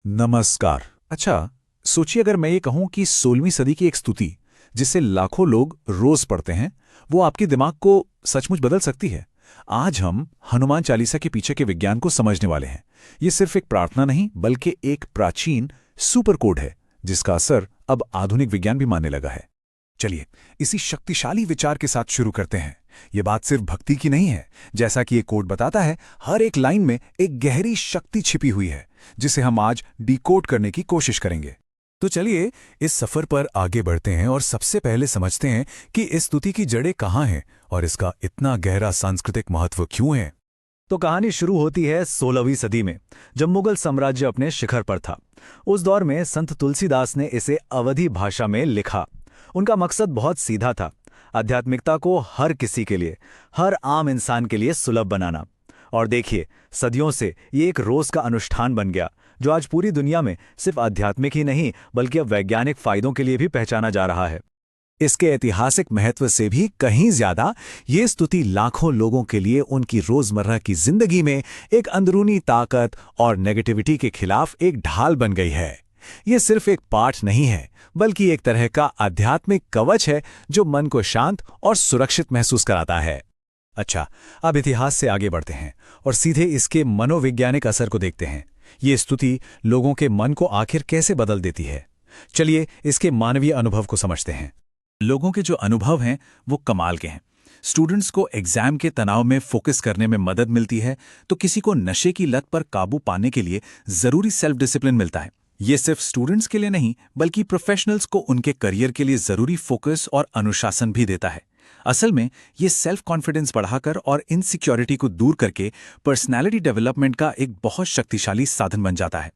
नमस्कार। अच्छा, सोचिए अगर मैं ये कहूं कि 16वीं सदी की एक स्तुति जिसे लाखों लोग रोज पढ़ते हैं, वो आपके दिमाग को सचमुच बदल सकती है। आज हम हनुमान चालीसा के पीछे के विज्ञान को समझने वाले हैं। ये सिर्फ एक प्रार्थना नहीं, बल्कि एक प्राचीन सुपर कोड है जिसका असर अब आधुनिक विज्ञान भी मानने लगा है। चलिए, इसी शक्तिशाली विचार के साथ शुरू करते हैं। ये बात सिर्फ भक्ति की नहीं है। जैसा कि ये कोड बताता है, हर एक लाइन में एक गहरी शक्ति छिपी हुई है जिसे हम आज डिकोड करने की कोशिश करेंगे। तो चलिए इस सफर पर आगे बढ़ते हैं और सबसे पहले समझते हैं कि इस स्तुति की जड़ें कहाँ हैं और इसका इतना गहरा सांस्कृतिक महत्व क्यों है। तो कहानी शुरू होती है 16वीं सदी में, जब मुगल साम्राज्य अपने शिखर पर था। उस दौर में संत तुलसीदास ने इसे अवधी भाषा में लिखा। उनका मकसद बहुत सीधा था, आध्यात्मिकता को हर किसी के लिए, हर आम इंसान के लिए सुलभ बनाना। और देखिए, सदियों से ये एक रोज का अनुष्ठान बन गया, जो आज पूरी दुनिया में सिर्फ आध्यात्मिक ही नहीं बल्कि अब वैज्ञानिक फायदों के लिए भी पहचाना जा रहा है। इसके ऐतिहासिक महत्व से भी कहीं ज्यादा ये स्तुति लाखों लोगों के लिए उनकी रोजमर्रा की जिंदगी में एक अंदरूनी ताकत और नेगेटिविटी के खिलाफ एक ढाल बन गई है। ये सिर्फ एक पाठ नहीं है, बल्कि एक तरह का आध्यात्मिक कवच है जो मन को शांत और सुरक्षित महसूस कराता है। अच्छा, अब इतिहास से आगे बढ़ते हैं और सीधे इसके मनोवैज्ञानिक असर को देखते हैं। ये स्तुति लोगों के मन को आखिर कैसे बदल देती है। चलिए इसके मानवीय अनुभव को समझते हैं। लोगों के जो अनुभव हैं वो कमाल के हैं। स्टूडेंट्स को एग्जाम के तनाव में फोकस करने में मदद मिलती है, तो किसी को नशे की लत पर काबू पाने के लिए जरूरी सेल्फ डिसिप्लिन मिलता है। ये सिर्फ स्टूडेंट्स के लिए नहीं, बल्कि प्रोफेशनल्स को उनके करियर के लिए जरूरी फोकस और अनुशासन भी देता है। असल में ये सेल्फ कॉन्फिडेंस बढ़ाकर और इनसिक्योरिटी को दूर करके पर्सनैलिटी डेवलपमेंट का एक बहुत शक्तिशाली साधन बन जाता है।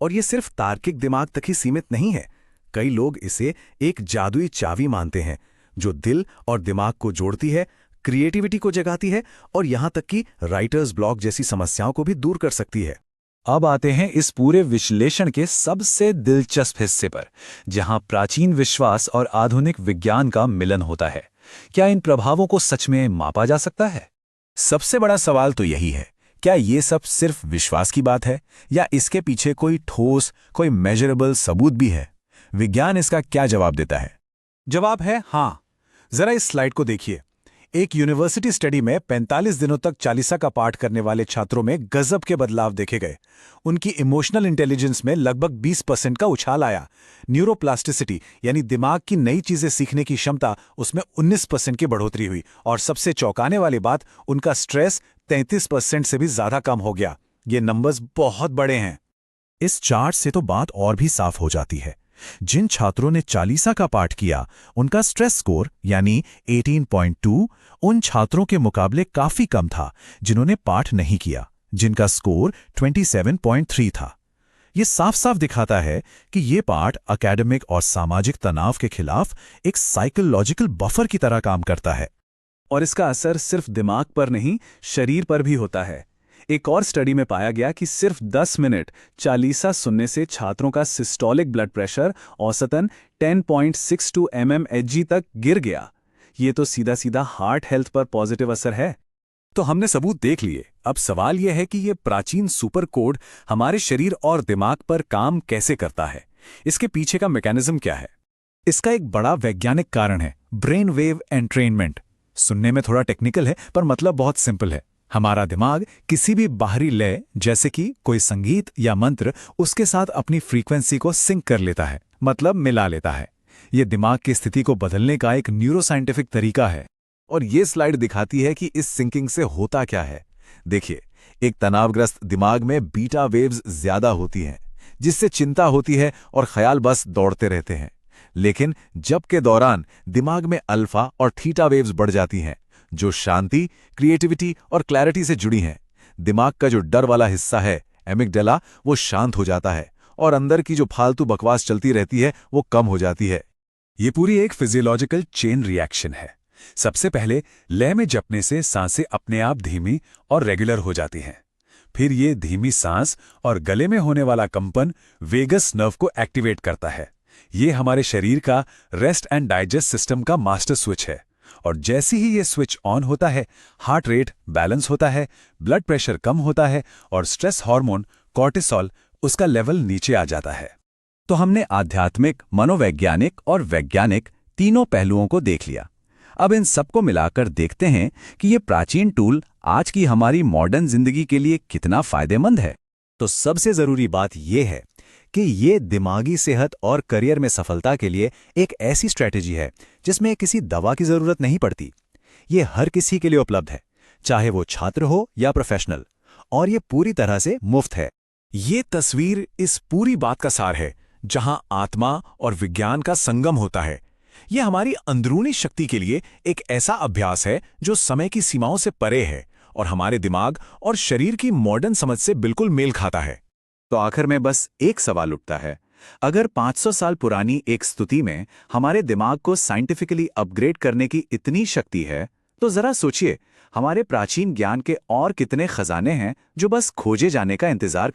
और ये सिर्फ तार्किक दिमाग तक ही सीमित नहीं है। कई लोग इसे एक जादुई चाबी मानते हैं, जो दिल और दिमाग को जोड़ती है, क्रिएटिविटी को जगाती है और यहां तक कि राइटर्स ब्लॉक जैसी समस्याओं को भी दूर कर सकती है। अब आते हैं इस पूरे विश्लेषण के सबसे दिलचस्प हिस्से पर, जहां प्राचीन विश्वास और आधुनिक विज्ञान का मिलन होता है। क्या इन प्रभावों को सच में मापा जा सकता है? सबसे बड़ा सवाल तो यही है, क्या ये सब सिर्फ विश्वास की बात है या इसके पीछे कोई ठोस, कोई मेजरेबल सबूत भी है? विज्ञान इसका क्या जवाब देता है? जवाब है हाँ। जरा इस स्लाइड को देखिए। एक यूनिवर्सिटी स्टडी में 45 दिनों तक चालीसा का पाठ करने वाले छात्रों में गजब के बदलाव देखे गए। उनकी इमोशनल इंटेलिजेंस में लगभग 20% का उछाल आया। न्यूरोप्लास्टिसिटी यानी दिमाग की नई चीजें सीखने की क्षमता, उसमें 19% की बढ़ोतरी हुई। और सबसे चौंकाने वाली बात, उनका स्ट्रेस 33% से भी ज्यादा कम हो गया। ये नंबर्स बहुत बड़े हैं। इस चार्ट से तो बात और भी साफ हो जाती है। जिन छात्रों ने चालीसा का पाठ किया, उनका स्ट्रेस स्कोर यानी 18.2 उन छात्रों के मुकाबले काफी कम था जिन्होंने पाठ नहीं किया, जिनका स्कोर 27.3 था। यह साफ साफ दिखाता है कि यह पाठ एकेडमिक और सामाजिक तनाव के खिलाफ एक साइकोलॉजिकल बफर की तरह काम करता है। और इसका असर सिर्फ दिमाग पर नहीं, शरीर पर भी होता है। एक और स्टडी में पाया गया कि सिर्फ 10 मिनट चालीसा सुनने से छात्रों का सिस्टोलिक ब्लड प्रेशर औसतन 10.62 mmHg तक गिर गया। ये तो सीधा सीधा हार्ट हेल्थ पर पॉजिटिव असर है। तो हमने सबूत देख लिए। अब सवाल यह है कि यह प्राचीन सुपर कोड हमारे शरीर और दिमाग पर काम कैसे करता है। इसके पीछे का मैकेनिज्म क्या है? इसका एक बड़ा वैज्ञानिक कारण है, ब्रेन वेव एंट्रेनमेंट। सुनने में थोड़ा टेक्निकल है, पर मतलब बहुत सिंपल है। हमारा दिमाग किसी भी बाहरी लय, जैसे कि कोई संगीत या मंत्र, उसके साथ अपनी फ्रीक्वेंसी को सिंक कर लेता है, मतलब मिला लेता है। यह दिमाग की स्थिति को बदलने का एक न्यूरोसाइंटिफिक तरीका है। और यह स्लाइड दिखाती है कि इस सिंकिंग से होता क्या है। देखिए, एक तनावग्रस्त दिमाग में बीटा वेव्स ज्यादा होती हैं, जिससे चिंता होती है और ख्याल बस दौड़ते रहते हैं। लेकिन जब के दौरान दिमाग में अल्फा और थीटा वेव्स बढ़ जाती हैं, जो शांति, क्रिएटिविटी और क्लैरिटी से जुड़ी हैं। दिमाग का जो डर वाला हिस्सा है, एमिगडाला, वो शांत हो जाता है और अंदर की जो फालतू बकवास चलती रहती है वो कम हो जाती है। ये पूरी एक फिजियोलॉजिकल चेन रिएक्शन है। सबसे पहले लय में जपने से सांसें अपने आप धीमी और रेगुलर हो जाती हैं। फिर ये धीमी सांस और गले में होने वाला कंपन वेगस नर्व को एक्टिवेट करता है। ये हमारे शरीर का रेस्ट एंड डाइजेस्ट सिस्टम का मास्टर स्विच है। और जैसे ही ये स्विच ऑन होता है, हार्ट रेट बैलेंस होता है, ब्लड प्रेशर कम होता है और स्ट्रेस हार्मोन कॉर्टिसोल उसका लेवल नीचे आ जाता है। तो हमने आध्यात्मिक, मनोवैज्ञानिक और वैज्ञानिक तीनों पहलुओं को देख लिया। अब इन सबको मिलाकर देखते हैं कि ये प्राचीन टूल आज की हमारी मॉडर्न जिंदगी के लिए कितना फायदेमंद है। तो सबसे जरूरी बात यह है कि ये दिमागी सेहत और करियर में सफलता के लिए एक ऐसी स्ट्रैटेजी है जिसमें किसी दवा की जरूरत नहीं पड़ती। ये हर किसी के लिए उपलब्ध है, चाहे वो छात्र हो या प्रोफेशनल, और ये पूरी तरह से मुफ्त है। ये तस्वीर इस पूरी बात का सार है, जहां आत्मा और विज्ञान का संगम होता है। ये हमारी अंदरूनी शक्ति के लिए एक ऐसा अभ्यास है जो समय की सीमाओं से परे है और हमारे दिमाग और शरीर की मॉडर्न समझ से बिल्कुल मेल खाता है। तो आखिर में बस एक सवाल उठता है, अगर 500 साल पुरानी एक स्तुति में हमारे दिमाग को साइंटिफिकली अपग्रेड करने की इतनी शक्ति है, तो जरा सोचिए हमारे प्राचीन ज्ञान के और कितने खजाने हैं जो बस खोजे जाने का इंतजार